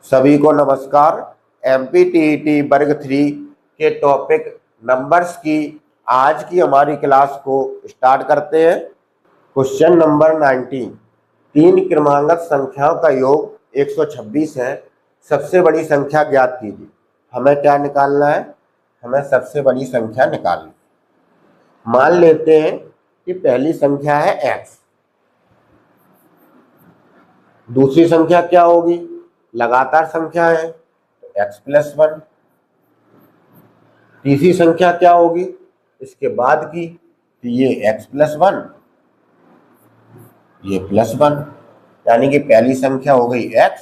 सभी को नमस्कार। एमपीटीईटी वर्ग 3 के टॉपिक नंबर्स की आज की हमारी क्लास को स्टार्ट करते हैं। क्वेश्चन नंबर 19, तीन क्रमांगत संख्याओं का योग 126 है। सबसे बड़ी संख्या ज्ञात कीजिए। हमें क्या निकालना है? हमें सबसे बड़ी संख्या निकालनी। मान लेते हैं कि पहली संख्या है x, दूसरी संख्या क्या होगी? लगातार संख्या है तो x+1, तीसरी संख्या क्या होगी इसके बाद की? तो ये x+1, ये +1, यानी कि पहली संख्या हो गई x,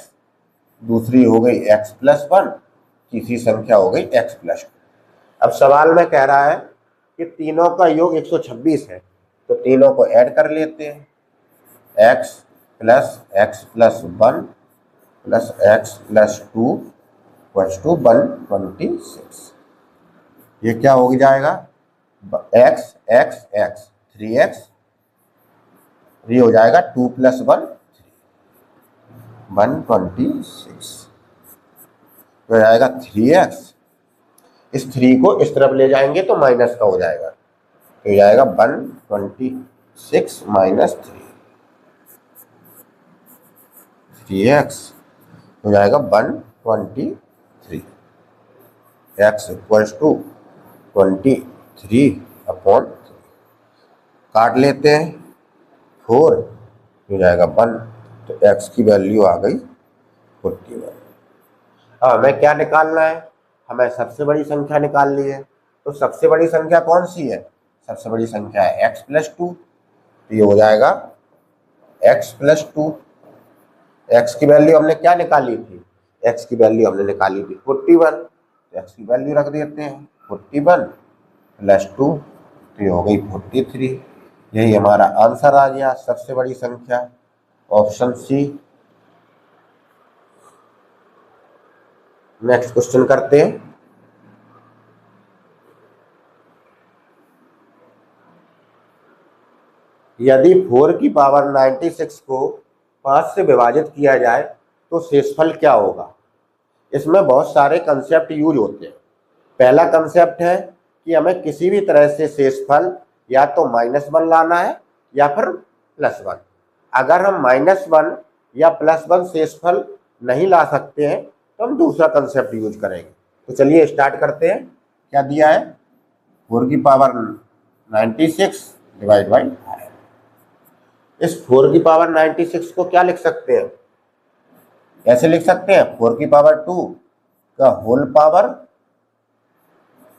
दूसरी हो गई x+1, तीसरी संख्या हो गई x+2। अब सवाल में कह रहा है कि तीनों का योग 126 है, तो तीनों को ऐड कर लेते हैं। x plus x+1 plus x+2 = 126। ये क्या हो जाएगा? x x x 3x, ये हो जाएगा 2 + 1 126, तो हो जाएगा 3x। इस 3 को इस तरफ ले जाएंगे तो माइनस का हो जाएगा, तो हो जाएगा 126 - 3x हो जाएगा 123। x = 23/3 काट लेते हैं, 4 हो जाएगा 1, तो x की वैल्यू आ गई 41। अब हमें क्या निकालना है? हमें सबसे बड़ी संख्या निकालनी है। तो सबसे बड़ी संख्या कौन सी है? सबसे बड़ी संख्या है x+2, तो ये हो जाएगा x+2। x की वैल्यू हमने क्या निकाली थी? x की वैल्यू हमने निकाली थी 41, तो x की वैल्यू रख देते हैं 41 + 2, तो ये हो गई 43। यही हमारा आंसर आ गया, सबसे बड़ी संख्या, ऑप्शन सी। नेक्स्ट क्वेश्चन करते हैं। यदि 4 की पावर 96 को 5 से विभाजित किया जाए तो शेषफल क्या होगा? इसमें बहुत सारे कंसेप्ट यूज होते हैं। पहला कंसेप्ट है कि हमें किसी भी तरह से शेषफल या तो -1 लाना है या फिर +1। अगर हम -1 या +1 शेषफल नहीं ला सकते हैं तो हम दूसरा कंसेप्ट यूज करेंगे। तो चलिए स्टार्ट करते हैं। क्या दिया है? 4 की पावर 96 डिवाइड बाई 5। इस 4 की पावर 96 को क्या लिख सकते हैं? ऐसे लिख सकते हैं, 4 की पावर 2 का होल पावर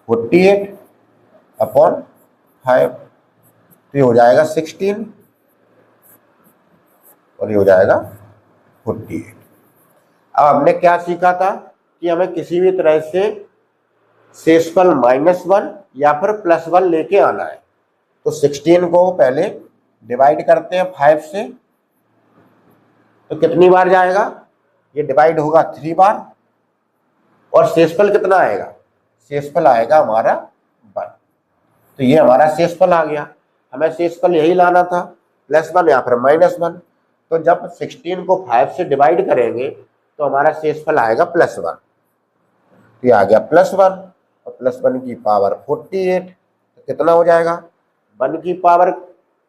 48/5, तो ये हो जाएगा 16 और ये हो जाएगा 48। अब हमने क्या सीखा था कि हमें किसी भी तरह से शेषफल -1 या फिर +1 लेके आना है। तो 16 को पहले डिवाइड करते हैं 5 से, तो कितनी बार जाएगा? ये डिवाइड होगा 3 बार, और शेषफल कितना आएगा? शेषफल आएगा हमारा 1। तो ये हमारा शेषफल आ गया। हमें शेषफल यही लाना था, +1 या फिर -1। तो जब 16 को 5 से डिवाइड करेंगे तो हमारा शेषफल आएगा +1, तो ये आ गया +1, और +1 की पावर 48, तो कितना हो जाएगा? 1 की पावर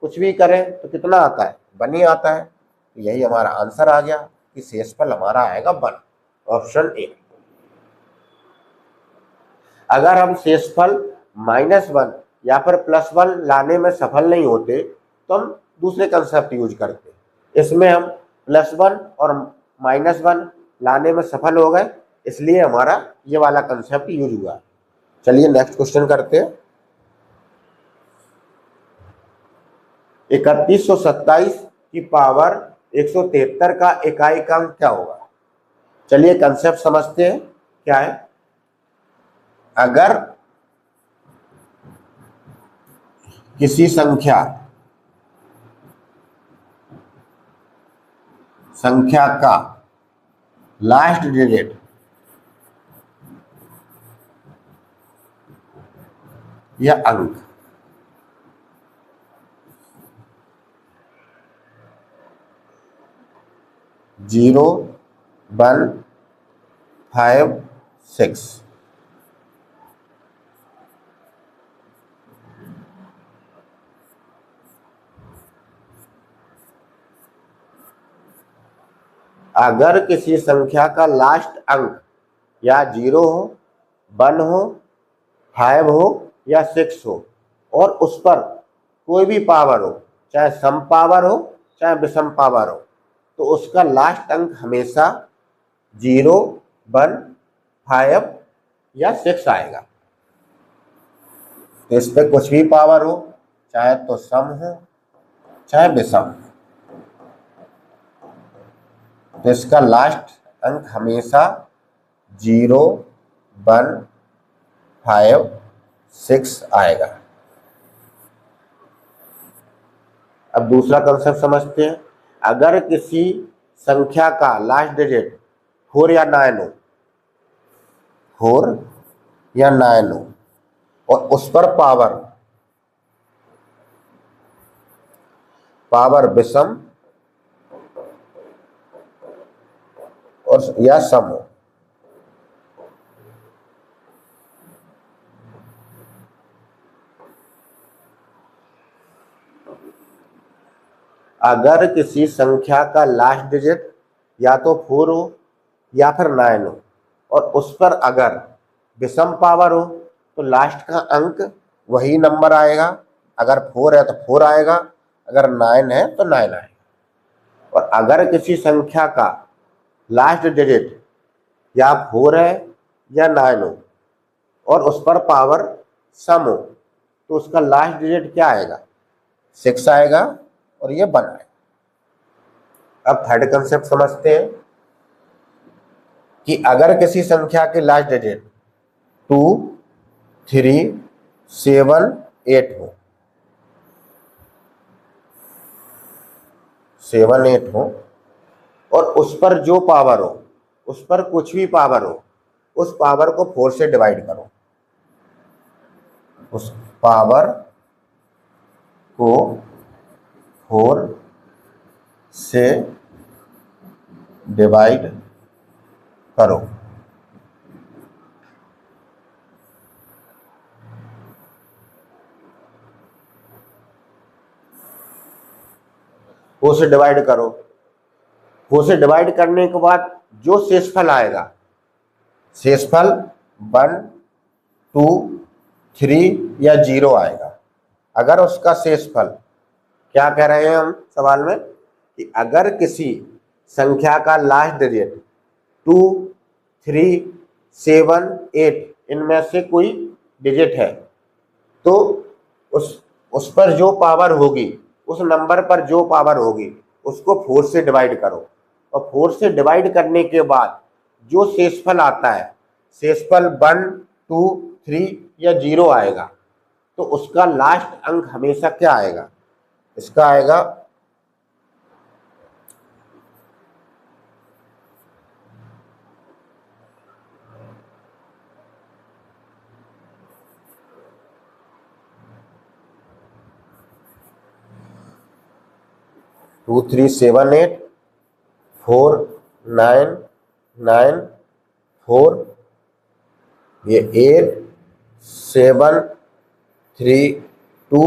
कुछ भी करें तो कितना आता है? 1 ही आता है। तो यही हमारा आंसर आ गया कि शेषफल हमारा आएगा 1, ऑप्शन ए। अगर हम शेषफल -1 या फिर +1 लाने में सफल नहीं होते तो हम दूसरे कंसेप्ट यूज करते। इसमें हम +1 और -1 लाने में सफल हो गए, इसलिए हमारा ये वाला कंसेप्ट यूज हुआ। चलिए नेक्स्ट क्वेश्चन करते हैं। 3127 की पावर 173 का इकाईकांक क्या होगा? चलिए कंसेप्ट समझते हैं क्या है। अगर किसी संख्या का लास्ट डिजिट या अंक 0, 1, 5 6। अगर किसी संख्या का लास्ट अंक या 0 हो, 1 हो, 5 हो या 6 हो और उस पर कोई भी पावर हो, चाहे सम पावर हो चाहे विषम पावर हो, तो उसका लास्ट अंक हमेशा 0, 1, 5 या 6 आएगा। तो इस पे कुछ भी पावर हो, चाहे तो सम हो चाहे विषम, तो इसका लास्ट अंक हमेशा 0, 1, 5, 6 आएगा। अब दूसरा कंसेप्ट समझते हैं। अगर किसी संख्या का लास्ट डिजिट 4 या 9 हो, 4 या 9 हो और उस पर पावर विषम और या सम हो, अगर किसी संख्या का लास्ट डिजिट या तो 4 हो या फिर 9 हो और उस पर अगर विषम पावर हो तो लास्ट का अंक वही नंबर आएगा। अगर 4 है तो 4 आएगा, अगर 9 है तो 9 आएगा। और अगर किसी संख्या का लास्ट डिजिट या 4 है या 9 हो और उस पर पावर सम हो तो उसका लास्ट डिजिट क्या आएगा? 6 आएगा और ये 1 आएगा। अब थर्ड कंसेप्ट समझते हैं कि अगर किसी संख्या के लास्ट डिजिट 2, 3, 7, 8 हो, 7, 8 हो और उस पर जो पावर हो, उस पर कुछ भी पावर हो, उस पावर को 4 से डिवाइड करो। उस पावर को 4 से डिवाइड करो। फोर से डिवाइड करो। 4 से डिवाइड करने के बाद जो शेषफल आएगा, शेषफल 1, 2, 3 या 0 आएगा। अगर उसका शेषफल, क्या कह रहे हैं हम सवाल में, कि अगर किसी संख्या का लास्ट डिजिट 2, 3, 7, 8 इनमें से कोई डिजिट है तो उस पर जो पावर होगी, उस नंबर पर जो पावर होगी उसको 4 से डिवाइड करो और 4 से डिवाइड करने के बाद जो शेषफल आता है, शेषफल 1, 2, 3 या 0 आएगा, तो उसका लास्ट अंक हमेशा क्या आएगा? इसका आएगा 2, 3, 7, 8, 4, 9, 9, 4, ये 8, 7, 3, 2,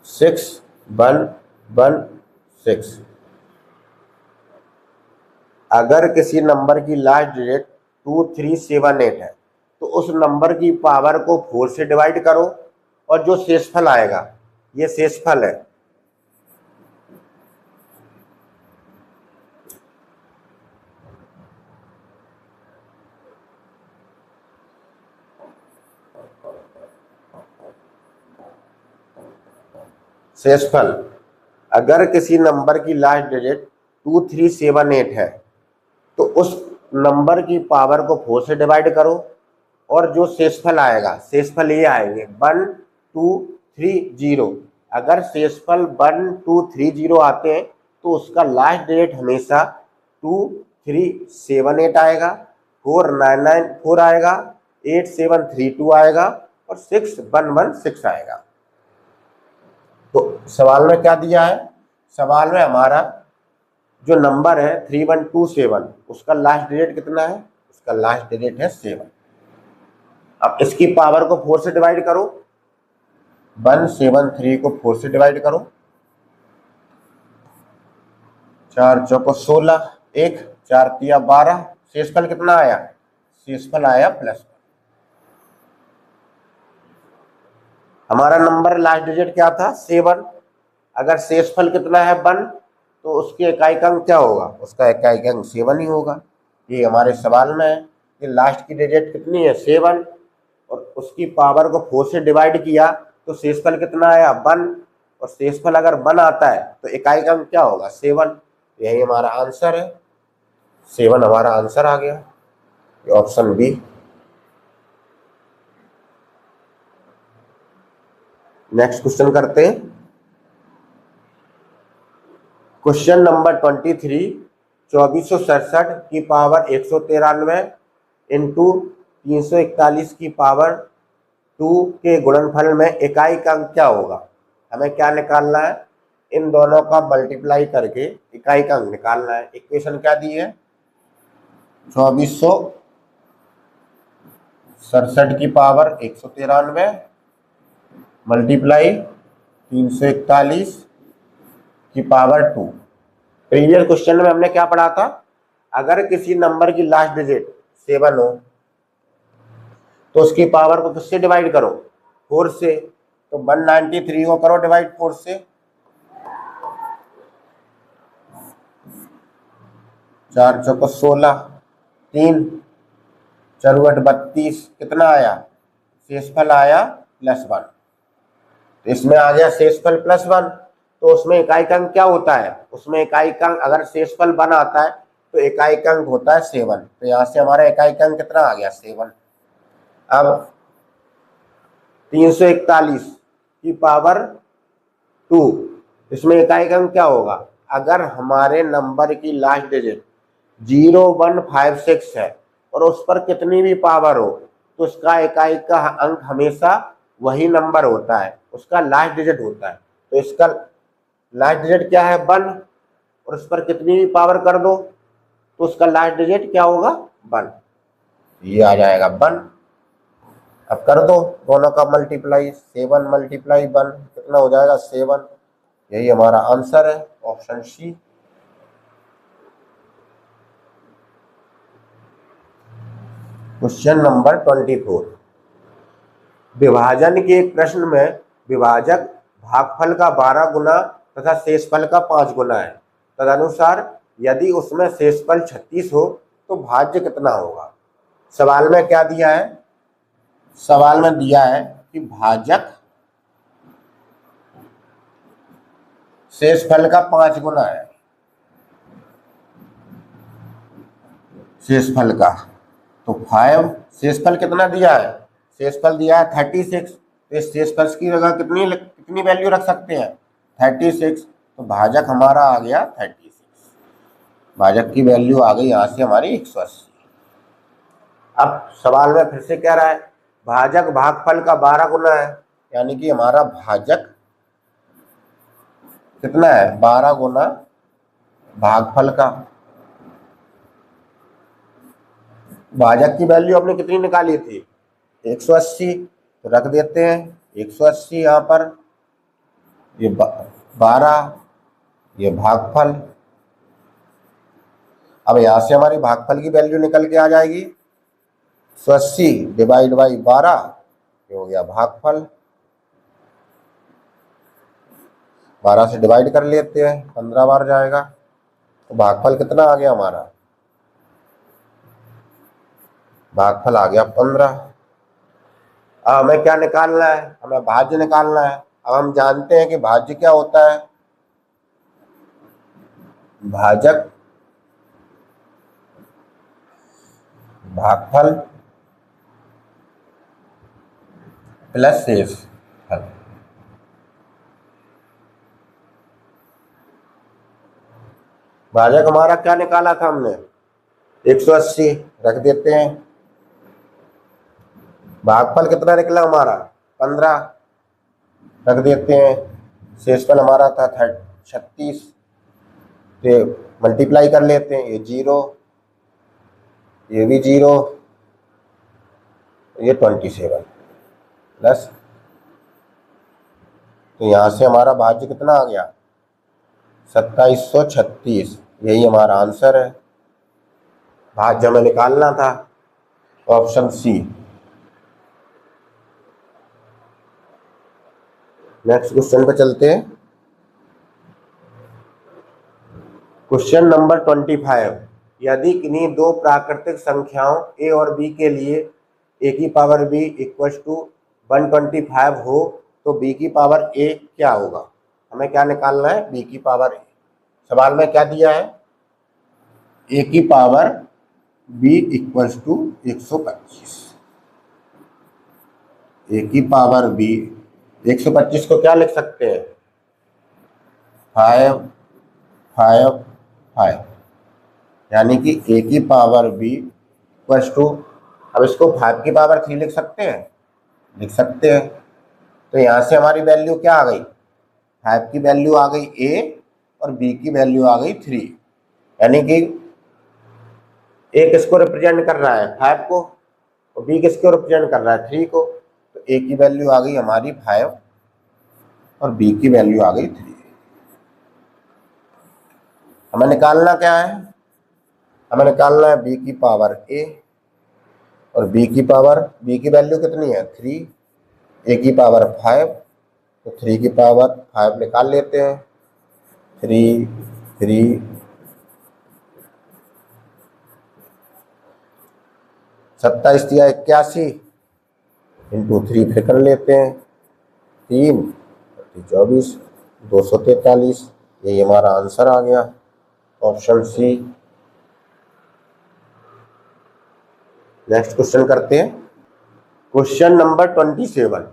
6, 1, 1, 6। अगर किसी नंबर की लास्ट डिजिट 2, 3, 7, 8 है तो उस नंबर की पावर को 4 से डिवाइड करो और जो शेषफल आएगा, ये शेषफल है, शेषफल। अगर किसी नंबर की लास्ट डिजिट 2, 3, 7, 8 है तो उस नंबर की पावर को 4 से डिवाइड करो और जो शेषफल आएगा, शेषफल ये आएंगे 1, 2, 3, 0। अगर शेषफल 1, 2, 3, 0 आते हैं तो उसका लास्ट डिजिट हमेशा 2, 3, 7, 8 आएगा, 4, 9, 9, 4 आएगा, 8, 7, 3, 2 आएगा और 6, 1, 1, 6 आएगा। तो सवाल में क्या दिया है? सवाल में हमारा जो नंबर है 3127, उसका लास्ट डिजिट कितना है? इसका लास्ट डिजिट है 7। अब इसकी पावर को 4 से डिवाइड करो, 173 को 4 से डिवाइड करो, 4 चौको 16, 1 4 तिया 12, शेषफल कितना आया? शेषफल आया +1। हमारा नंबर लास्ट डिजिट क्या था? 7। अगर शेषफल कितना है 1, तो उसके इकाई का अंक क्या होगा? उसका इकाई का अंक 7 ही होगा। ये हमारे सवाल में है कि लास्ट की डिजिट कितनी है? 7, और उसकी पावर को 4 से डिवाइड किया तो शेषफल कितना आया? 1, और शेषफल अगर 1 आता है तो इकाई का अंक क्या होगा? 7। यही हमारा आंसर है, 7 हमारा आंसर आ गया, ऑप्शन बी। नेक्स्ट क्वेश्चन करते हैं। क्वेश्चन नंबर 23, 2467 की पावर 193 इंटू 341 की पावर 2 के गुणनफल में इकाई का अंक क्या होगा? हमें क्या निकालना है? इन दोनों का मल्टीप्लाई करके इकाई का अंक निकालना है। इक्वेशन क्या दी है? 2467 की पावर 193 मल्टीप्लाई 341 की पावर 2। प्रीवियस क्वेश्चन में हमने क्या पढ़ा था? अगर किसी नंबर की लास्ट डिजिट 7 हो तो उसकी पावर को किससे डिवाइड करो? 4 से। तो 193 को करो डिवाइड 4 से, 4 चौको 16, 3 चौसठ 32, कितना आया? शेषफल आया +1। इसमें आ गया शेषफल +1, तो उसमें इकाई का अंक क्या होता है? उसमें इकाई का अंक अगर शेषफल 1 आता है तो इकाई का अंक होता है 7। तो यहाँ से हमारा इकाई का अंक कितना आ गया? 7। अब 341 की पावर 2, इसमें इकाई का अंक क्या होगा? अगर हमारे नंबर की लास्ट डिजिट 0156 है और उस पर कितनी भी पावर हो तो उसका इकाई का अंक हमेशा वही नंबर होता है, उसका लास्ट डिजिट होता है। तो इसका लास्ट डिजिट क्या है? 1, और उस पर कितनी भी पावर कर दो तो उसका लास्ट डिजिट क्या होगा? 1। ये आ जाएगा 1। अब कर दो दोनों का मल्टीप्लाई, 7 मल्टीप्लाई 1 कितना हो जाएगा? 7। यही हमारा आंसर है, ऑप्शन सी। क्वेश्चन नंबर 24, विभाजन के एक प्रश्न में विभाजक भागफल का 12 गुना तथा शेषफल का 5 गुना है। तदनुसार यदि उसमें शेषफल 36 हो तो भाज्य कितना होगा? सवाल में क्या दिया है? सवाल में दिया है कि भाजक शेषफल का 5 गुना है, शेषफल का। तो 5, शेषफल कितना दिया है? शेषफल दिया है 36। तो इस शेषफल की जगह कितनी वैल्यू रख सकते हैं? 36। तो भाजक हमारा आ गया 36। भाजक की वैल्यू आ गई यहाँ से हमारी 180। अब सवाल में फिर से कह रहा है भाजक भागफल का 12 गुना है, यानी कि हमारा भाजक कितना है? 12 गुना भागफल का। भाजक की वैल्यू आपने कितनी निकाली थी? 180। तो रख देते हैं 180 यहाँ पर, ये 12, ये भागफल। अब यहाँ से हमारी भागफल की वैल्यू निकल के आ जाएगी 180 डिवाइड बाई 12, ये हो गया भागफल। 12 से डिवाइड कर लेते हैं, 15 बार जाएगा। तो भागफल कितना आ गया हमारा? भागफल आ गया 15। अब हमें क्या निकालना है? हमें भाज्य निकालना है। अब हम जानते हैं कि भाज्य क्या होता है? भाजक भागफल प्लस शेषफल। भाजक हमारा क्या निकाला था हमने? 180। रख देते हैं। भागफल कितना निकला हमारा? 15। रख देते हैं। शेषफल हमारा था 36, तो मल्टीप्लाई कर लेते हैं, ये 0, ये भी 0, ये 27 प्लस, तो यहाँ से हमारा भाज्य कितना आ गया 2736, यही हमारा आंसर है। भाज्य हमें निकालना था, ऑप्शन सी। नेक्स्ट क्वेश्चन पे चलते हैं। क्वेश्चन नंबर 25, यदि किन्हीं दो प्राकृतिक संख्याओं a और b के लिए a की पावर b इक्वल टू 125 हो तो b की पावर a क्या होगा। हमें क्या निकालना है, b की पावर a। सवाल में क्या दिया है, a की power b equal to 125। a की पावर b 125 को क्या लिख सकते हैं, 5 5 5, यानी कि a की पावर b इक्वल टू, अब इसको 5 की पावर 3 लिख सकते हैं, लिख सकते हैं। तो यहाँ से हमारी वैल्यू क्या आ गई, 5 की वैल्यू आ गई a और b की वैल्यू आ गई 3, यानी कि a किसको रिप्रेजेंट कर रहा है 5 को और b किसको रिप्रेजेंट कर रहा है 3 को। तो a की वैल्यू आ गई हमारी 5 और b की वैल्यू आ गई 3। हमें निकालना क्या है, हमें निकालना है b की पावर a और b की वैल्यू कितनी है 3, a की पावर 5, तो 3 की पावर 5 निकाल लेते हैं, 3 3 27 या 81 इंटू 3 फिर कर लेते हैं, 3 24 243, यही हमारा आंसर आ गया, ऑप्शन सी। नेक्स्ट क्वेश्चन करते हैं। क्वेश्चन नंबर 27,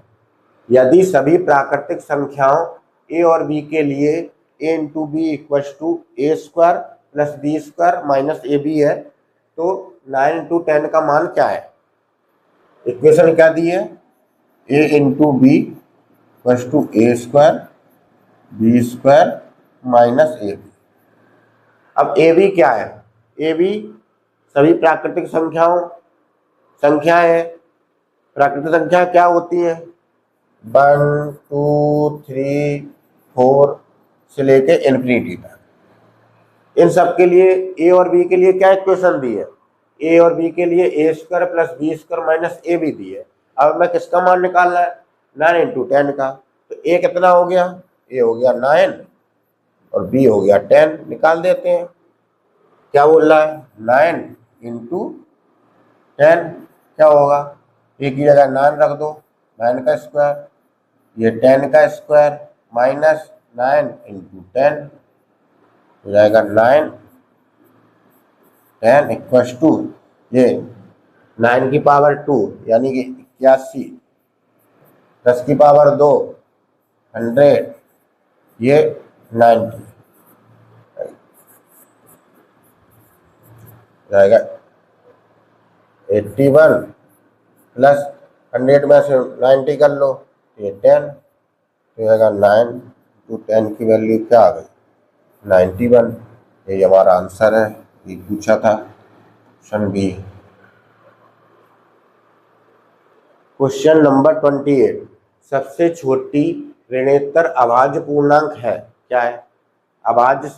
यदि सभी प्राकृतिक संख्याओं a और b के लिए a into B equal to A square plus B square minus A B है तो 9 इंटू 10 का मान क्या है। इक्वेशन क्या दी है, a into B equal to A square B square minus A B. अब ए बी क्या है, ए बी सभी प्राकृतिक संख्याएं हैं। प्राकृतिक संख्या क्या होती है, 1 2 3 4 से लेके इन्फिनिटी तक। इन सब के लिए ए और बी के लिए क्या इक्वेशन दी है, ए और बी के लिए A square plus B square minus A B दी है। अब मैं किसका मान निकालना है, 9 इंटू 10 का। तो ए कितना हो गया, ए हो गया 9 और बी हो गया 10, निकाल देते हैं। क्या बोल रहा है, 9 इंटू 10 क्या होगा, ए की जगह 9 रख दो, 9 का स्क्वायर, ये 10 का स्क्वायर माइनस 9 इंटू 10 हो जाएगा 9 10 इक्वल टू ये 9 की पावर 2 यानी कि 81, 10 की पावर 2 100, ये 90 जाएगा 81 प्लस 100 में से 90 कर लो, ये 10 तो जाएगा 9 टू 10 की वैल्यू क्या आ गई 91, यही हमारा आंसर है। ये पूछा था ऑप्शन बी। क्वेश्चन नंबर 28, सबसे छोटी ऋणोत्तर अभाज्य पूर्णांक है, क्या है। अभाज्य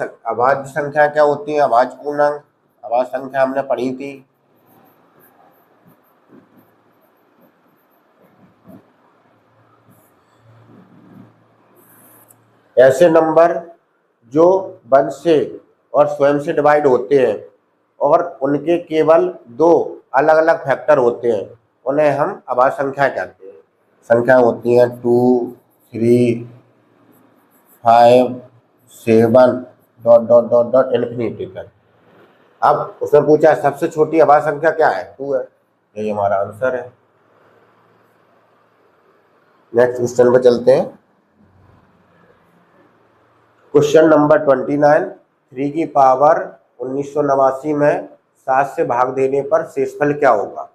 संख्या क्या होती है, अभाज्य पूर्णांक, अभाज्य संख्या हमने पढ़ी थी। ऐसे नंबर जो 1 से और स्वयं से डिवाइड होते हैं और उनके केवल 2 अलग अलग फैक्टर होते हैं, उन्हें हम अभाज्य संख्या कहते हैं। संख्या होती हैं 2 3 5 7 dot dot dot dot infinity तक। अब उसने पूछा सबसे छोटी अभाज्य संख्या क्या है, 2 है, यही हमारा आंसर है। नेक्स्ट क्वेश्चन पर चलते हैं। क्वेश्चन नंबर 29, 3 की पावर 1989 में 7 से भाग देने पर शेषफल क्या होगा।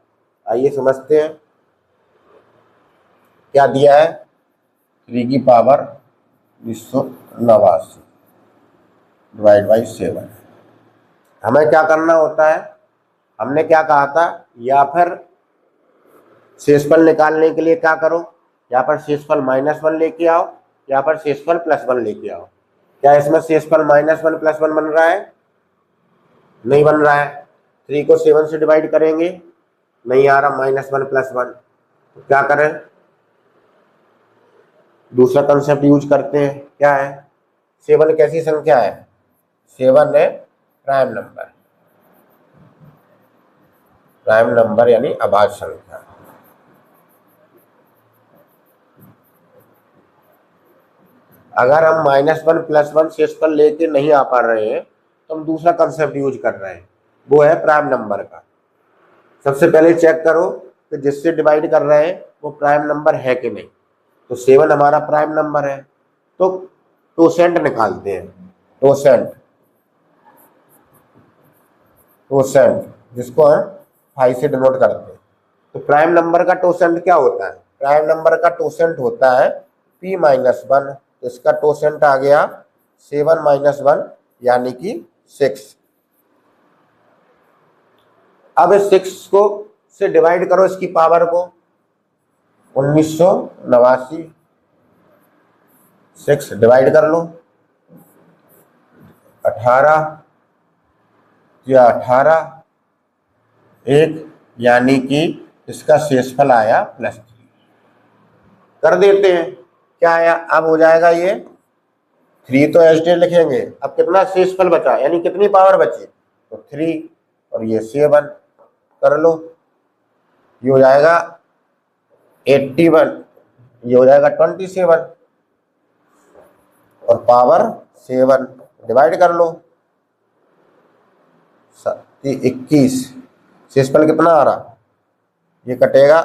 आइए समझते हैं क्या दिया है, 3 की पावर 1989 डिवाइड बाई 7। हमें क्या करना होता है, हमने क्या कहा था, या फिर शेषफल निकालने के लिए क्या करो, या पर शेषफल -1 लेके आओ, या पर शेषफल +1 लेके आओ। क्या इसमें शेषफल -1 +1 बन रहा है? नहीं बन रहा है। 3 को 7 से डिवाइड करेंगे, नहीं आ रहा, -1 +1। तो क्या करें, दूसरा कंसेप्ट यूज करते हैं। क्या है? 7 कैसी संख्या है? 7 है प्राइम नंबर, प्राइम नंबर यानी अभाज्य संख्या। अगर हम -1 +1 शेषफल लेके नहीं आ पा रहे हैं तो हम दूसरा कंसेप्ट यूज कर रहे हैं, वो है प्राइम नंबर का। सबसे पहले चेक करो कि जिससे डिवाइड कर रहे हैं वो प्राइम नंबर है कि नहीं। तो 7 हमारा प्राइम नंबर है, तो टोसेंट निकालते हैं। टोसेंट, टोसेंट जिसको हम 5 से डिनोट करते हैं। तो प्राइम नंबर का टोसेंट क्या होता है? प्राइम नंबर का टोसेंट होता है p-1। इसका टोसेंट आ गया 7 - 1 यानी कि 6। अब इस 6 को से डिवाइड करो इसकी पावर को, 1989। 6 डिवाइड कर लो, 18 या 18 1, यानी कि इसका शेषफल आया +3। कर देते हैं, क्या आया? अब हो जाएगा ये 3 तो एच डी लिखेंगे। अब कितना शेषफल बचा, यानी कितनी पावर बची? तो 3 और ये 7 कर लो, ये हो जाएगा 81, ये हो जाएगा 27 और पावर 7 डिवाइड कर लो, 21। शेषफल कितना आ रहा? ये कटेगा,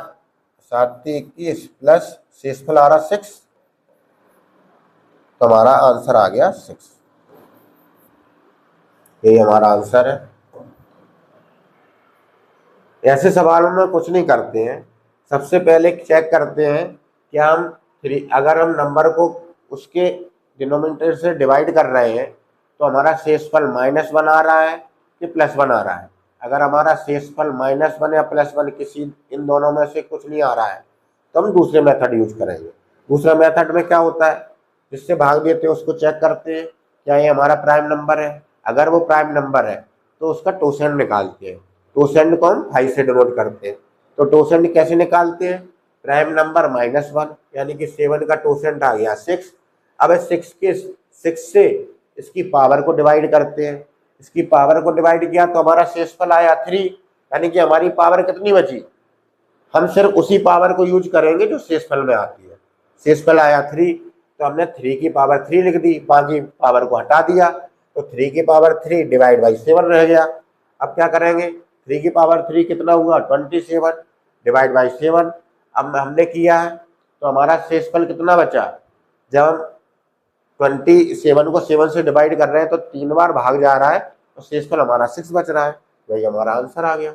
7-21 प्लस शेषफल आ रहा 6, तो हमारा आंसर आ गया 6। यही हमारा आंसर है। ऐसे सवालों में कुछ नहीं करते हैं, सबसे पहले चेक करते हैं कि हम 3, अगर हम नंबर को उसके डिनोमिनेटर से डिवाइड कर रहे हैं तो हमारा शेषफल -1 आ रहा है कि +1 आ रहा है। अगर हमारा शेषफल -1 या +1 किसी इन दोनों में से कुछ नहीं आ रहा है तो हम दूसरे मेथड यूज करेंगे। दूसरा मेथड में क्या होता है, जिससे भाग देते हैं उसको चेक करते हैं क्या ये हमारा प्राइम नंबर है। अगर वो प्राइम नंबर है तो उसका टोसेंट निकालते हैं। टोसेंट को हम 5 से डिनोट करते हैं। तो टोसेंट कैसे निकालते हैं? प्राइम नंबर -1 यानी कि 7 का टोसेंट आ गया 6। अब 6 से इसकी पावर को डिवाइड करते हैं। इसकी पावर को डिवाइड किया तो हमारा शेषफल आया 3, यानी कि हमारी पावर कितनी बची? हम सिर्फ उसी पावर को यूज करेंगे जो शेषफल में आती है। शेषफल आया 3, तो हमने 3 की पावर 3 लिख दी, बाकी पावर को हटा दिया, तो 3 की पावर 3 डिवाइड बाई 7 रह गया। अब क्या करेंगे, 3 की पावर 3 कितना हुआ? 27 डिवाइड बाई 7। अब हमने किया है तो हमारा शेषफल कितना बचा? जब हम 27 को 7 से डिवाइड कर रहे हैं तो 3 बार भाग जा रहा है, तो शेषफल हमारा 6 बच रहा है। वही हमारा आंसर आ गया।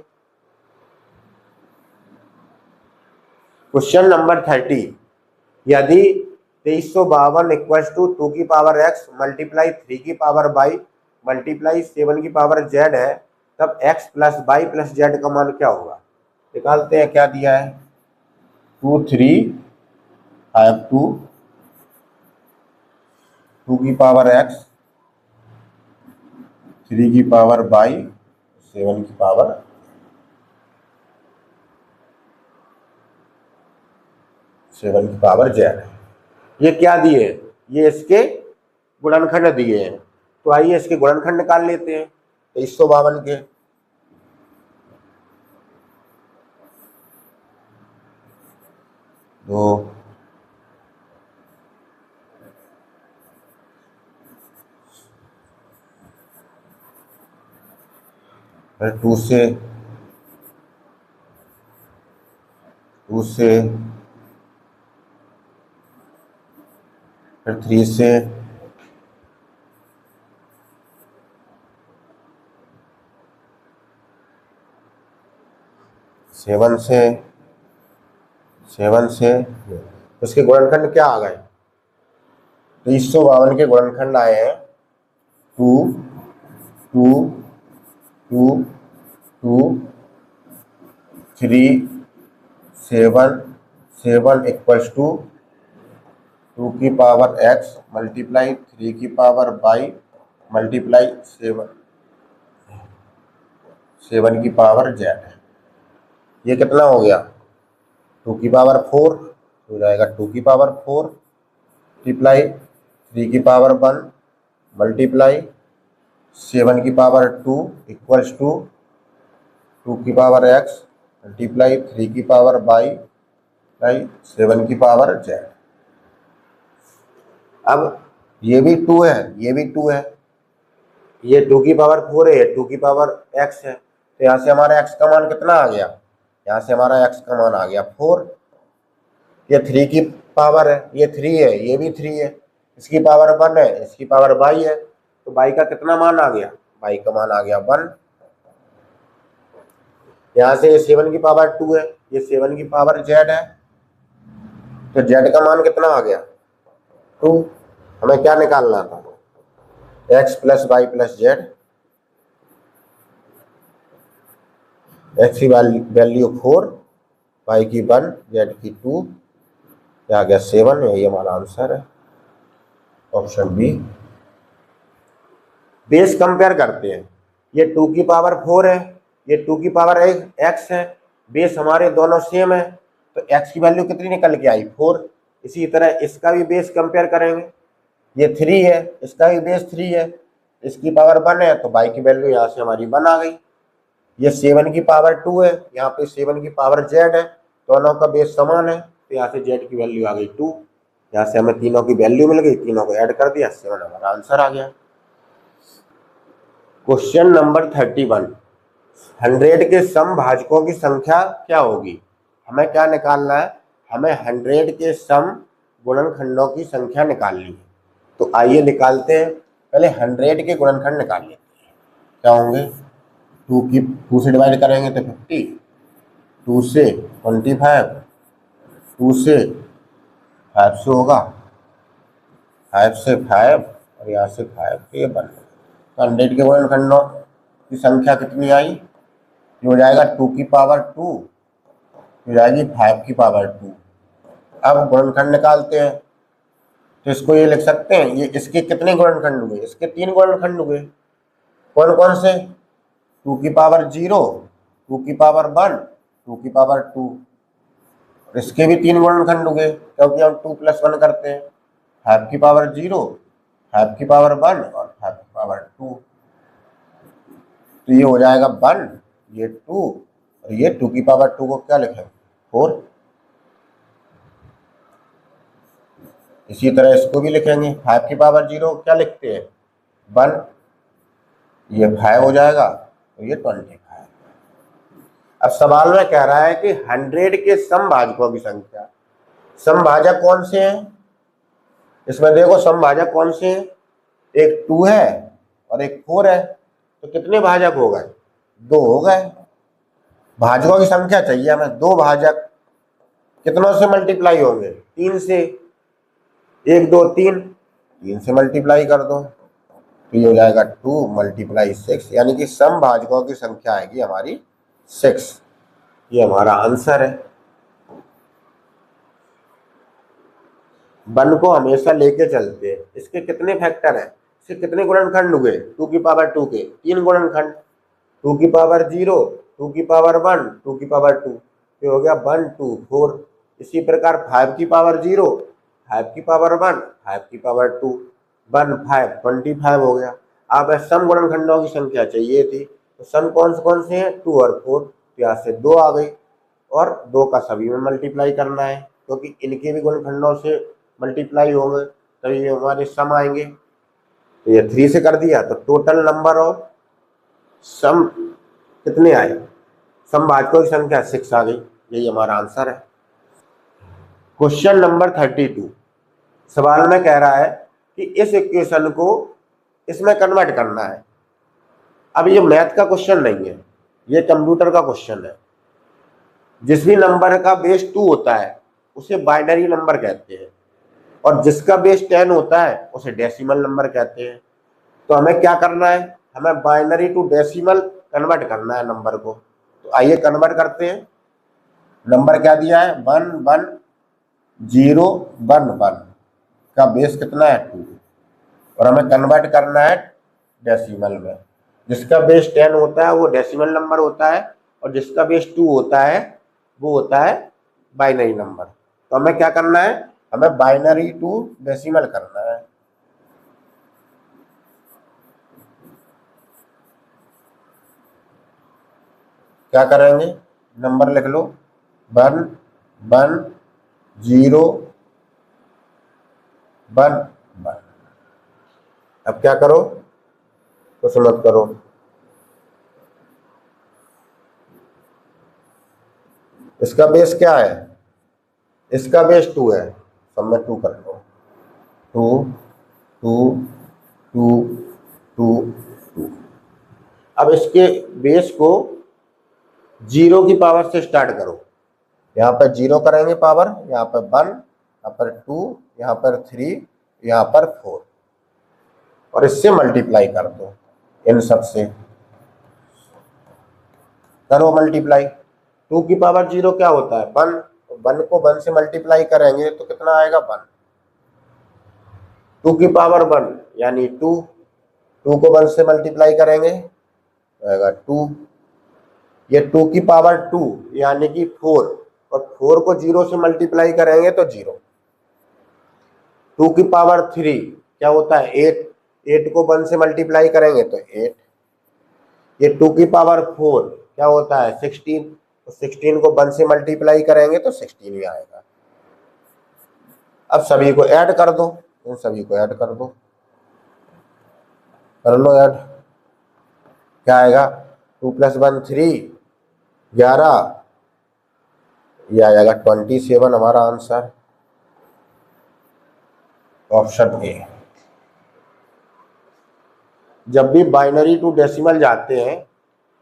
क्वेश्चन नंबर 30, यदि 2352 इक्वल्स टू 2 की पावर x मल्टीप्लाई 3 की पावर y मल्टीप्लाई 7 की पावर z है, तब x plus y plus z का मान क्या होगा? निकालते हैं। क्या दिया है? 2 3 5 2 की पावर x 3 की पावर y 7 की पावर z है। ये क्या दिए? ये इसके गुणनखंड दिए हैं। तो आइए इसके गुणनखंड निकाल लेते हैं। 2352 के दो, फिर 2 से फिर 3 से 7 से उसके गुणनखंड क्या आ गए? 2352 के गुणनखंड आए हैं 2 2 2 2 3 7 7 इक्वल्स टू 2 की पावर x मल्टीप्लाई 3 की पावर y मल्टीप्लाई 7 की पावर z है। ये कितना हो गया 2 की पावर 4 हो जाएगा 2 की पावर 4 मल्टीप्लाई 3 की पावर 1 मल्टीप्लाई 7 की पावर 2 इक्वल्स टू 2 की पावर x मल्टीप्लाई 3 की पावर y बाई 7 की पावर z। अब ये भी 2 है, ये भी 2 है, ये 2 की पावर 4 है, ये 2 की पावर x है, तो यहाँ से हमारा x का मान कितना आ गया, यहाँ से हमारा x का मान आ गया 4। ये 3 की पावर है, ये 3 है, ये भी 3 है, इसकी पावर 1 है, इसकी पावर y है, तो y का कितना मान आ गया, y का मान आ गया 1। यहाँ से ये 7 की पावर 2 है, ये 7 की पावर z है, तो z का मान कितना आ गया 2। हमें क्या निकालना था, x plus Y plus Z, x की वैल्यू 4, y की 1, z की 2, आ गया 7, यही हमारा आंसर है ऑप्शन बी। बेस कंपेयर करते हैं, ये 2 की पावर 4 है, ये 2 की पावर x है, बेस हमारे दोनों सेम है, तो x की वैल्यू कितनी निकल के आई 4। इसी तरह इसका भी बेस कंपेयर करेंगे, ये 3 है, इसका भी बेस 3 है, इसकी पावर 1 है, तो y की वैल्यू यहाँ से हमारी 1 आ गई। ये 7 की पावर 2 है, यहाँ पे 7 की पावर z है, दोनों का बेस समान है, तो यहाँ से z की वैल्यू आ गई 2। यहाँ से हमें तीनों की वैल्यू मिल गई, तीनों को ऐड कर दिया, 7 हमारा आंसर आ गया। क्वेश्चन नंबर 31, 100 के सम भाजकों की संख्या क्या होगी। हमें क्या निकालना है, हमें 100 के सम गुणनखंडों की संख्या निकालनी है। तो आइए निकालते हैं, पहले 100 के गुणनखंड निकाल लेते हैं। क्या होंगे, 2 से डिवाइड करेंगे तो 50, 2 से 25, 2 से 5 से होगा, 5 से 5 और यहाँ से 5 तो ये बन। तो 100 के गुणनखंडों की संख्या कितनी आई, ये हो जाएगा 2 की पावर 2, हो जाएगी 5 की पावर 2। अब गुणनखंड निकालते हैं, तो इसको ये लिख सकते हैं, ये इसके कितने गुणनखंड हुए, इसके 3 गुणनखंड हुए। कौन कौन से, 2 की पावर 0, 2 की पावर 1, 2 की पावर 2, इसके भी 3 गुणनखंड हुए क्योंकि हम 2 + 1 करते हैं। 5 की पावर 0, 5 की पावर 1 और 5 की पावर 2, तो ये हो जाएगा 1, ये 2 और ये 2 की पावर 2 को क्या लिखेंगे 4। इसी तरह इसको भी लिखेंगे, 5 की पावर 0 क्या लिखते हैं 1, ये 5 हो जाएगा, तो ये 25। अब सवाल में कह रहा है कि 100 के समभाजकों की संख्या। समभाजक कौन से हैं, इसमें देखो समभाजक कौन से हैं, एक 2 है और एक 4 है, तो कितने भाजक हो गए, 2 हो गए। भाजकों की संख्या चाहिए हमें, 2 भाजक कितनों से मल्टीप्लाई होंगे, 3 से, 1 2 3, 3 से मल्टीप्लाई कर दो, तो ये हो जाएगा 2 × 6, यानी कि समभाजकों की संख्या आएगी हमारी 6। ये हमारा आंसर है। 1 को हमेशा लेके चलते हैं। इसके कितने फैक्टर हैं, इसके कितने गुणनखंड हुए, 2 की पावर 2 के 3 गुणनखंड, 2 की पावर 0, 2 की पावर 1, 2 की पावर 2, ये हो गया 1 2 4। इसी प्रकार 5 की पावर 0, 5 की पावर 1, 5 की पावर 2, 1 5 25 हो गया। अब सम गुणनखंडों की संख्या चाहिए थी, तो सम कौन से हैं, 2 और 4, तो यहाँ से 2 आ गई और 2 का सभी में मल्टीप्लाई करना है, क्योंकि इनके भी गुणनखंडों से मल्टीप्लाई होंगे तो ये हमारे सम आएंगे। तो ये 3 से कर दिया, तो टोटल नंबर ऑफ सम कितने आए, समभाजकों की संख्या 6 आ गई। यही हमारा आंसर है। क्वेश्चन नंबर 32, सवाल में कह रहा है कि इस इक्वेशन को इसमें कन्वर्ट करना है। अब ये मैथ का क्वेश्चन नहीं है, ये कंप्यूटर का क्वेश्चन है। जिस भी नंबर का बेस 2 होता है उसे बाइनरी नंबर कहते हैं, और जिसका बेस 10 होता है उसे डेसिमल नंबर कहते हैं। तो हमें क्या करना है, हमें बाइनरी टू डेसिमल कन्वर्ट करना है नंबर को। तो आइए कन्वर्ट करते हैं। नंबर क्या दिया है 1 1 0 1 1 का बेस कितना है 2 और हमें कन्वर्ट करना है डेसिमल में। जिसका बेस 10 होता है वो डेसिमल नंबर होता है और जिसका बेस 2 होता है वो होता है बाइनरी नंबर। तो हमें क्या करना है, हमें बाइनरी टू डेसिमल करना है। क्या करेंगे, नंबर लिख लो 1 1 0 1 1। अब क्या करो, कुछ मत करो, इसका बेस क्या है, इसका बेस 2 है, सब में 2 कर लो, 2 2 2 2 2। अब इसके बेस को 0 की पावर से स्टार्ट करो। यहाँ पर 0 करेंगे पावर, यहाँ पर 1, यहाँ पर 2, यहाँ पर 3, यहाँ पर 4 और इससे मल्टीप्लाई कर दो। इन सब से करो मल्टीप्लाई। 2 की पावर 0 क्या होता है 1, 1 को 1 से मल्टीप्लाई करेंगे तो कितना आएगा 1। 2 की पावर 1 यानी 2, 2 को 1 से मल्टीप्लाई करेंगे आएगा 2। ये 2 की पावर 2 यानी कि 4 और 4 को 0 से मल्टीप्लाई करेंगे तो 0। 2 की पावर 3 क्या होता है 8, 8 को 1 से मल्टीप्लाई करेंगे तो 8। ये 2 की पावर 4 क्या होता है 16, तो 16 को 1 से मल्टीप्लाई करेंगे तो 16 ही आएगा। अब सभी को ऐड कर दो, इन सभी को ऐड कर दो, कर लो ऐड। क्या आएगा 2 + 1 3, 11, ये आ जाएगा 27 हमारा आंसर, ऑप्शन ए। जब भी बाइनरी टू डेसिमल जाते हैं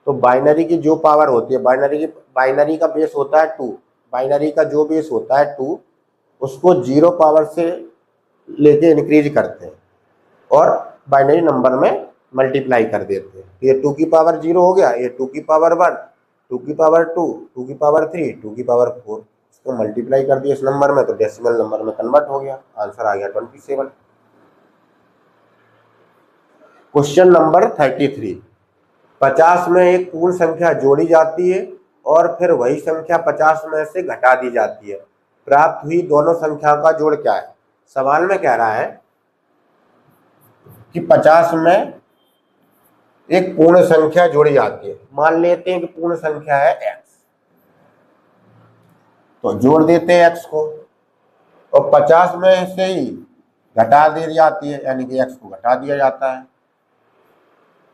तो बाइनरी की जो पावर होती है, बाइनरी का बेस होता है 2, बाइनरी का जो बेस होता है 2 उसको 0 पावर से लेके इंक्रीज करते हैं और बाइनरी नंबर में मल्टीप्लाई कर देते हैं। ये 2 की पावर 0 हो गया, ये 2 की पावर 1, 2 की पावर 2, 2 की पावर 3, 2 की पावर 4, इसको मल्टीप्लाई कर दिया इस नंबर में तो डेसिमल नंबर में कन्वर्ट हो गया, आंसर आ गया 27। क्वेश्चन नंबर 33, 50 में एक पूर्ण संख्या जोड़ी जाती है और फिर वही संख्या 50 में से घटा दी जाती है, प्राप्त हुई दोनों संख्याओं का जोड़ क्या है। सवाल में कह रहा है कि 50 में एक पूर्ण संख्या जोड़ी जाती है, मान लेते हैं कि पूर्ण संख्या है x, तो जोड़ देते हैं x को और 50 में से ही घटा दी जाती है यानी कि x को घटा दिया जाता है।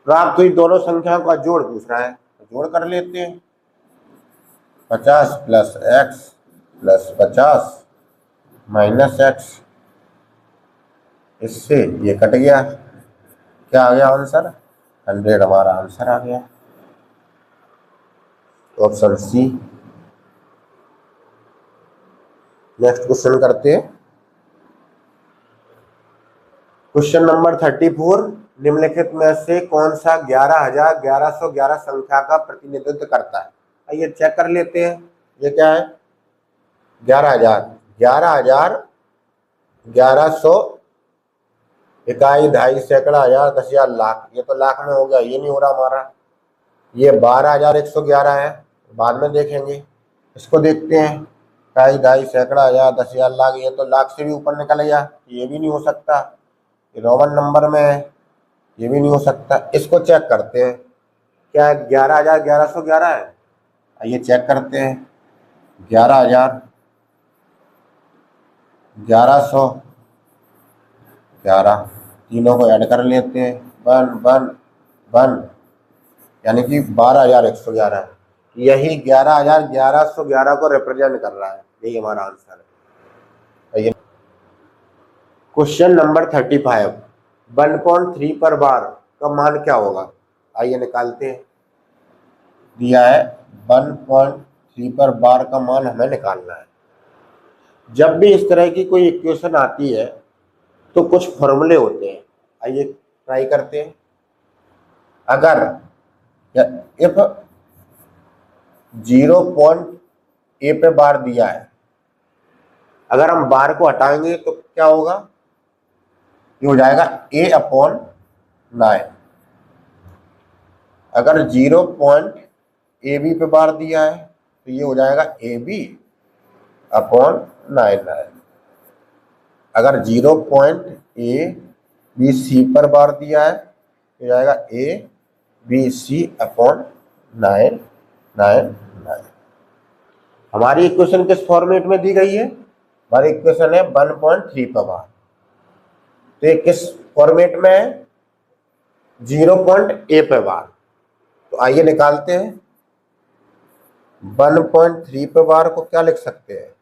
प्राप्त हुई दोनों संख्याओं का जोड़ पूछ रहा है तो जोड़ कर लेते हैं। 50 + x + 50 - x, इससे ये कट गया, क्या आ गया आंसर 100 हमारा आंसर आ गया, ऑप्शन सी। नेक्स्ट क्वेश्चन करते हैं। क्वेश्चन नंबर 34, निम्नलिखित में से कौन सा 11,1111 संख्या का प्रतिनिधित्व करता है। आइए चेक कर लेते हैं, ये क्या है 11,000, 11,1100, इकाई, दहाई, सैकड़ा, हजार, 10,000, लाख, ये तो लाख में हो गया, ये नहीं हो रहा हमारा। ये 12,111 है, बाद में देखेंगे, इसको देखते हैं, इकाई, दहाई, सैकड़ा, हजार, 10,000, लाख, ये तो लाख से भी ऊपर निकल गया, ये भी नहीं हो सकता, ये रोमन नंबर में है, ये भी नहीं हो सकता। इसको चेक करते हैं, क्या 11,1111 है, आइए चेक करते हैं, 11,000, 1,100, 11, तीनों को ऐड कर लेते हैं, 1 1 1 यानी कि 12,111, यही 11,1111 को रिप्रेजेंट कर रहा है, यही हमारा आंसर है। क्वेश्चन नंबर 35, 1.3 पर बार का मान क्या होगा, आइए निकालते हैं। दिया है 1.3 पर बार का मान हमें निकालना है। जब भी इस तरह की कोई इक्वेशन आती है तो कुछ फॉर्मूले होते हैं, आइए ट्राई करते हैं। अगर या इफ 0 पॉइंट ए पे बार दिया है, अगर हम बार को हटाएंगे तो क्या होगा, ये हो जाएगा a अपॉन 9। अगर 0 पॉइंट ए बी पे बार दिया है तो ये हो जाएगा ए बी अपॉन 9। अगर 0 पॉइंट ए बी सी पर बार दिया है तो जाएगा ए बी सी अपॉन 9। हमारी इक्वेशन किस फॉर्मेट में दी गई है, हमारी इक्वेशन है 1.3 पर बार, तो ये किस फॉर्मेट में है, 0 पॉइंट ए पे बार। तो आइए निकालते हैं। 1.3 पे बार को क्या लिख सकते हैं,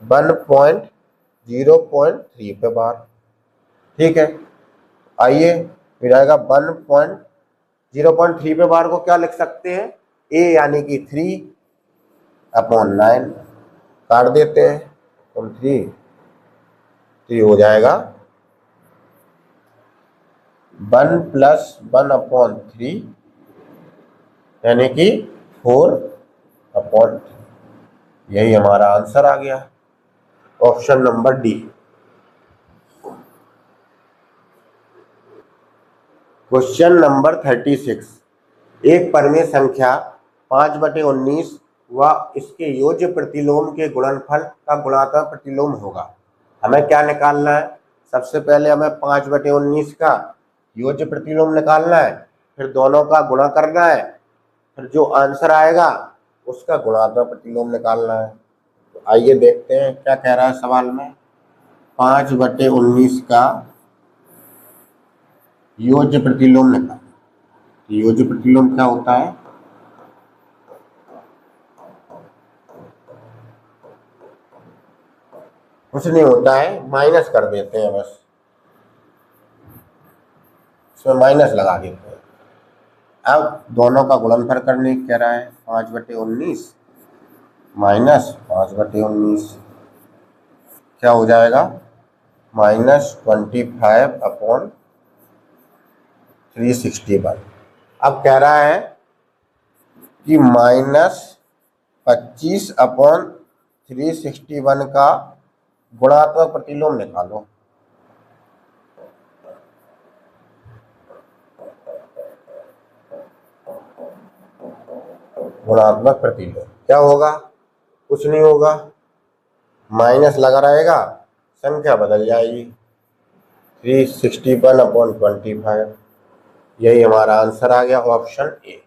0.3 पे बार, ठीक है। आइए फिर आएगा 0.3 पे बार को क्या लिख सकते हैं, ए यानी कि 3 अपॉन 9, काट देते हैं तो 3 हो जाएगा 1 + 1/3 यानी कि 4/3। यही हमारा आंसर आ गया, option number D. Question number 36, एक परिमेय संख्या 5/19 व इसके योज्य प्रतिलोम के गुणनफल का गुणात्मक प्रतिलोम होगा। हमें क्या निकालना है, सबसे पहले हमें 5/19 का योज्य प्रतिलोम निकालना है, फिर दोनों का गुणा करना है, फिर जो आंसर आएगा उसका गुणात्मक प्रतिलोम निकालना है। तो आइए देखते हैं क्या कह रहा है सवाल में। 5/19 का योज्य प्रतिलोम निकालना। योज्य प्रतिलोम क्या होता है, कुछ नहीं होता है, माइनस कर देते हैं, बस इसमें माइनस लगा देते हैं। अब दोनों का गुणनफल करने कह रहा है, 5/19 माइनस 5/19 क्या हो जाएगा, -25/361। अब कह रहा है कि -25/361 का गुणात्मक प्रतिलोम निकालो। गुणात्मक प्रतिलोम क्या होगा, कुछ नहीं होगा, माइनस लगा रहेगा, संख्या बदल जाएगी, 361/25। यही हमारा आंसर आ गया, ऑप्शन ए।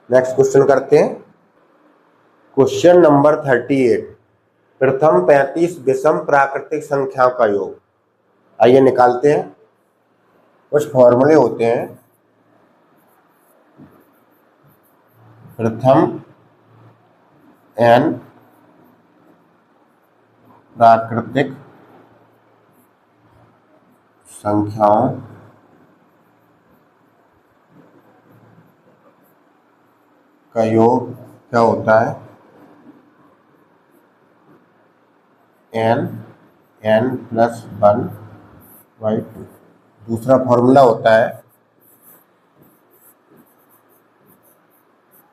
नेक्स्ट क्वेश्चन करते हैं। क्वेश्चन नंबर 38, प्रथम 35 विषम प्राकृतिक संख्याओं का योग। आइए निकालते हैं। कुछ फॉर्मूले होते हैं, प्रथम n प्राकृतिक संख्याओं का योग क्या होता है, n+1/2। दूसरा फॉर्मूला होता है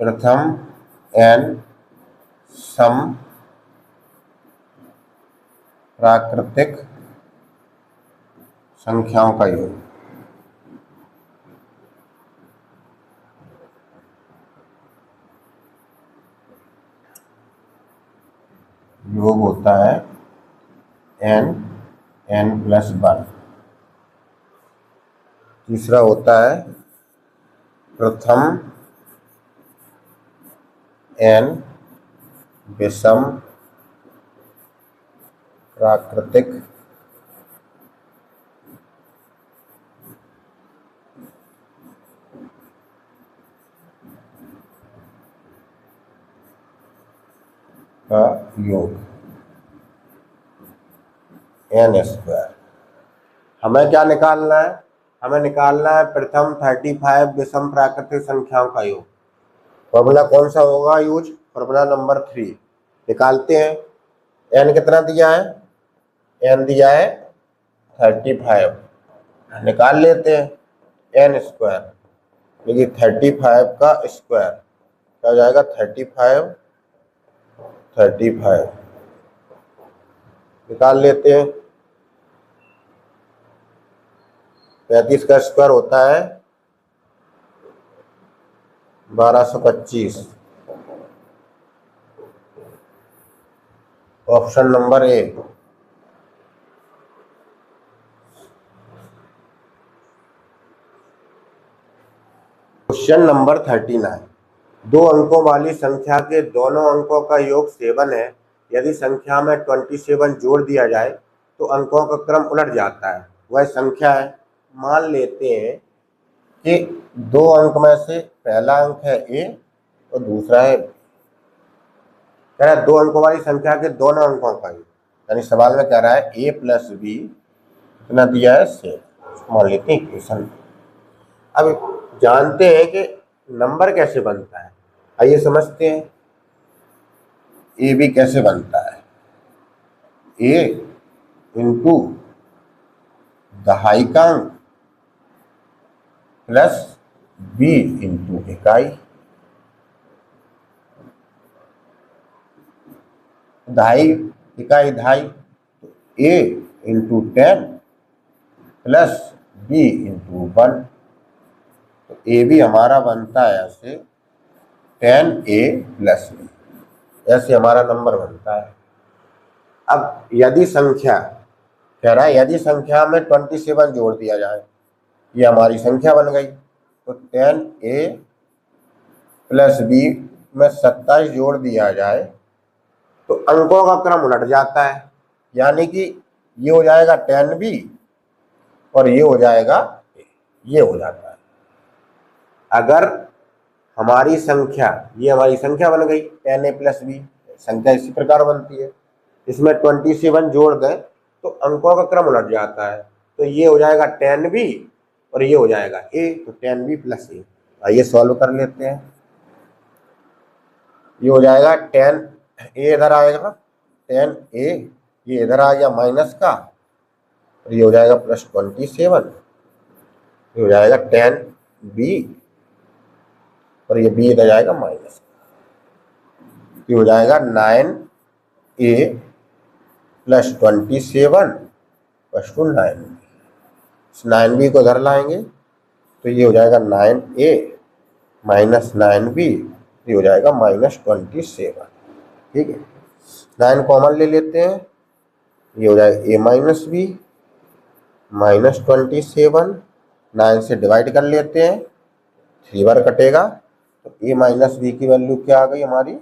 प्रथम n सम प्राकृतिक संख्याओं का योग। योग होता है n+1। तीसरा होता है प्रथम n विषम प्राकृतिक का योग n²। हमें क्या निकालना है, हमें निकालना है प्रथम 35 विषम प्राकृतिक संख्याओं का योग। फॉर्मूला कौन सा होगा यूज, फॉर्मूला नंबर 3। निकालते हैं। n कितना दिया है, n दिया है 35 निकाल लेते हैं, n स्क्वायर, देखिए 35 का स्क्वायर क्या हो जाएगा, 35 निकाल लेते हैं। 35 का स्क्वायर होता है 1225। Option number A. Question number 39, दो अंकों वाली संख्या के दोनों अंकों का योग 7 है। यदि संख्या में 27 जोड़ दिया जाए तो अंकों का क्रम उलट जाता है, वह संख्या है। मान लेते हैं कि दो अंक में से पहला अंक है ए और दूसरा है बी। कह रहा है दो अंकों वाली संख्या के दोनों अंकों का योग, यानी सवाल में कह रहा है ए प्लस बी कितना दिया है 7, मान लेते हैं इक्वेशन। अब जानते हैं कि नंबर कैसे बनता है, आइए समझते हैं ए बी कैसे बनता है। ए इंटू दहाइकांक प्लस बी इंटू इकाई। दहाई इकाई दहाई, तो ए इंटू 10 प्लस बी इंटू 1, तो ए भी हमारा बनता है ऐसे 10a प्लस बी, ऐसे हमारा नंबर बनता है। अब यदि संख्या कह रहा है यदि संख्या में 27 जोड़ दिया जाए, ये हमारी संख्या बन गई, तो 10a प्लस बी में 27 जोड़ दिया जाए तो अंकों का क्रम उलट जाता है, यानी कि ये हो जाएगा 10b और ये हो जाएगा ये हो जाता है। अगर हमारी संख्या, ये हमारी संख्या बन गई 10a प्लस बी, संख्या इसी प्रकार बनती है, इसमें 27 जोड़ दें तो अंकों का क्रम उलट जाता है, तो ये हो जाएगा 10b और ये हो जाएगा a, तो 10b प्लस a। आइए सॉल्व कर लेते हैं। ये हो जाएगा 10a इधर आएगा, 10a ये इधर आ गया माइनस का, और ये हो जाएगा प्लस 27, ये हो जाएगा 10b और ये b इधर जाएगा माइनस, ये हो जाएगा 9a plus 27 plus two 9b। 9b को इधर लाएंगे तो ये हो जाएगा 9a माइनस 9b, ये हो जाएगा माइनस 27। ठीक है, 9 कॉमन ले लेते हैं, ये हो जाएगा a माइनस बी माइनस 27, 9 से डिवाइड कर लेते हैं, 3 बार कटेगा, तो a माइनस बी की वैल्यू क्या आ गई हमारी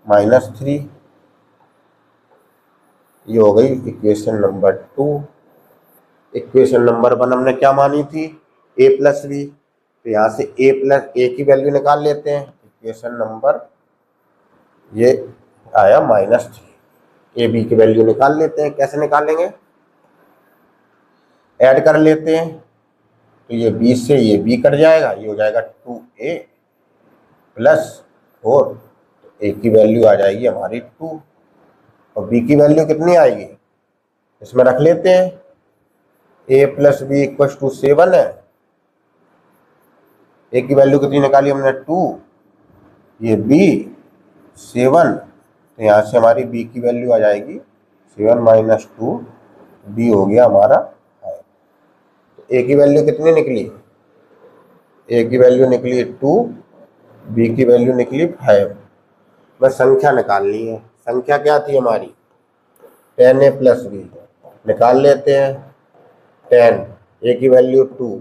-3। ये हो गई इक्वेशन नंबर 2। इक्वेशन नंबर 1 हमने क्या मानी थी, a प्लस बी, तो यहाँ से a की वैल्यू निकाल लेते हैं। इक्वेशन नंबर ये आया -3, ए बी की वैल्यू निकाल लेते हैं। कैसे निकालेंगे, ऐड कर लेते हैं, तो ये b से ये b कट जाएगा, ये हो जाएगा 2a प्लस 4, तो a की वैल्यू आ जाएगी हमारी 2 और b की वैल्यू कितनी आएगी, इसमें रख लेते हैं, a plus B equal to 7 है, a की वैल्यू कितनी निकाली हमने 2, ये b 7, तो यहाँ से हमारी b की वैल्यू आ जाएगी 7 माइनस 2, b हो गया हमारा 5। तो a की वैल्यू कितनी निकली, a की वैल्यू निकली 2, b की वैल्यू निकली 5। बस संख्या निकालनी है, संख्या क्या थी हमारी 10a प्लस बी, निकाल लेते हैं। 10 a की वैल्यू 2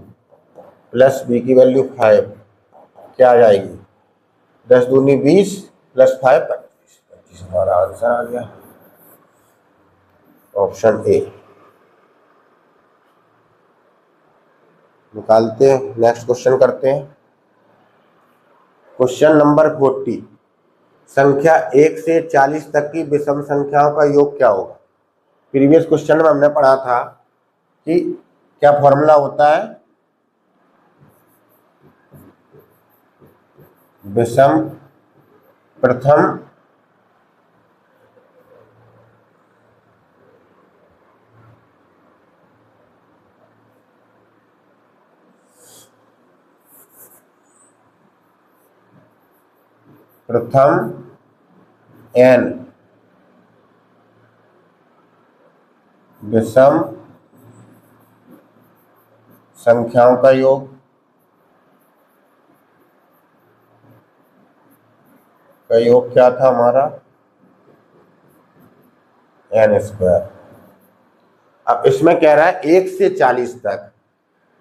प्लस b की वैल्यू 5, क्या आ जाएगी 10 दूनी 20 प्लस 5 25 हमारा आंसर आ गया, ऑप्शन ए। निकालते हैं, नेक्स्ट क्वेश्चन करते हैं। क्वेश्चन नंबर 40, संख्या 1 से 40 तक की विषम संख्याओं का योग क्या होगा। प्रीवियस क्वेश्चन में हमने पढ़ा था कि क्या फॉर्मूला होता है, विषम प्रथम प्रथम n विषम संख्याओं का योग क्या था हमारा n स्क्वायर। अब इसमें कह रहा है 1 से 40 तक,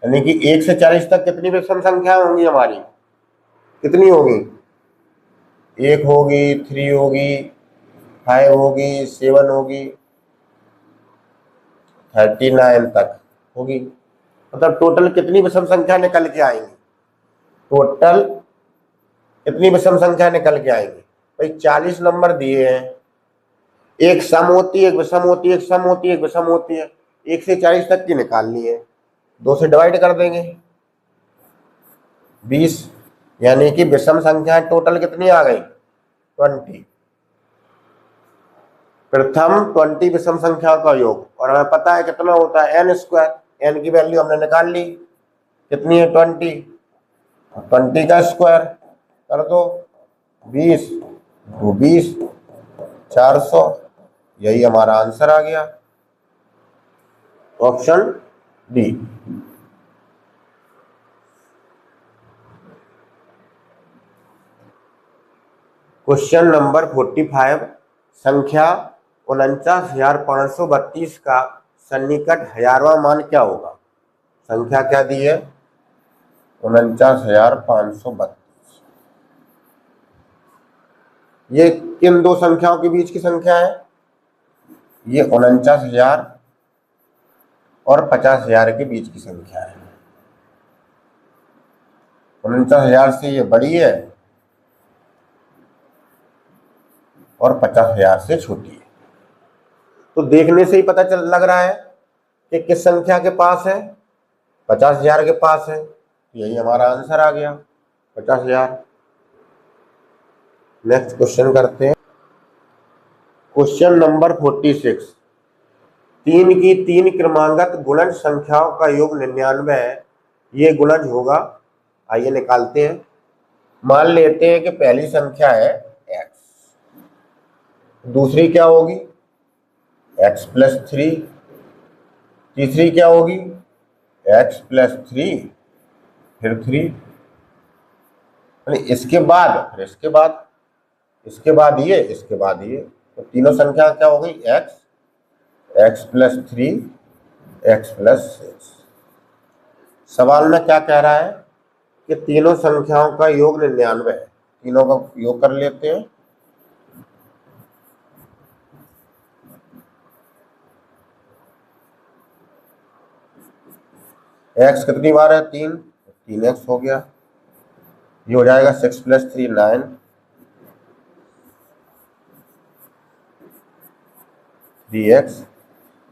यानी कि 1 से 40 तक कितनी विषम संख्या होंगी हमारी, कितनी होगी, 1 होगी, 3 होगी, 5 होगी, 7 होगी, 39 तक होगी। मतलब टोटल कितनी विषम संख्या निकल के आएंगी, टोटल कितनी विषम संख्या निकल के आएंगी भाई। 40 नंबर दिए हैं, एक सम होती है, एक विषम होती है, एक सम होती है, एक विषम होती है। 1 से 40 तक की निकालनी है, 2 से डिवाइड कर देंगे 20, यानी कि विषम संख्या टोटल कितनी आ गई 20। प्रथम 20 विषम संख्या का योग, और हमें पता है कितना होता है n स्क्वायर, n की वैल्यू हमने निकाल ली, कितनी है 20, 20 का स्क्वायर कर दो 20, 20 400, यही हमारा आंसर आ गया, ऑप्शन डी। क्वेश्चन नंबर 45, संख्या 49,532 का सन्निकट हजारवां मान क्या होगा। संख्या क्या दी है 49,532, ये किन दो संख्याओं के बीच की संख्या है, ये 49,000 और 50,000 के बीच की संख्या है। 49,000 से ये बड़ी है और 50,000 से छोटी है। तो देखने से ही पता लग रहा है कि किस संख्या के पास है, 50,000 के पास है, यही हमारा आंसर आ गया 50,000। नेक्स्ट क्वेश्चन करते हैं, क्वेश्चन नंबर 46, 3 की 3 क्रमांगत गुणज संख्याओं का योग 99 है, ये गुणज होगा। आइए निकालते हैं। मान लेते हैं कि पहली संख्या है x, दूसरी क्या होगी x प्लस 3, तीसरी क्या होगी x प्लस 3 फिर 3, इसके बाद फिर इसके बाद ये, इसके बाद ये, तो तीनों संख्या क्या हो गई x प्लस 3 x प्लस 6। सवाल में क्या कह रहा है कि तीनों संख्याओं का योग 99 है, तीनों का योग कर लेते हैं। x कितनी बार है 3, 3x हो गया, ये हो जाएगा 6 प्लस 3 9, 3x,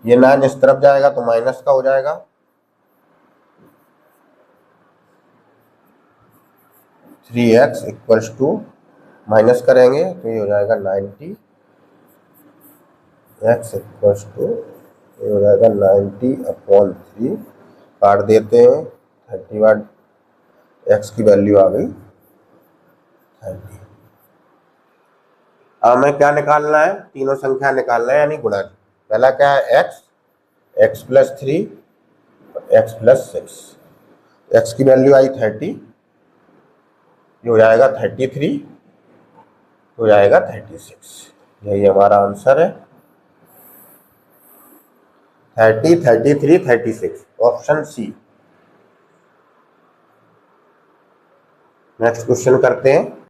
ये 9 इस तरफ जाएगा तो माइनस का हो जाएगा, 3x इक्वल्स टू माइनस करेंगे तो ये हो जाएगा 90, x इक्वल्स टू ये हो जाएगा 90/3, काट देते हैं 30 बार x की वैल्यू आ गई 30। अब हमें क्या निकालना है, तीनों संख्या निकालना है यानी गुणज। पहला क्या है x plus 3 x plus 6, x की वैल्यू आई 30, ये हो जाएगा 33, हो जाएगा 36, यही हमारा आंसर है 30, 33, 36, ऑप्शन सी। नेक्स्ट क्वेश्चन करते हैं।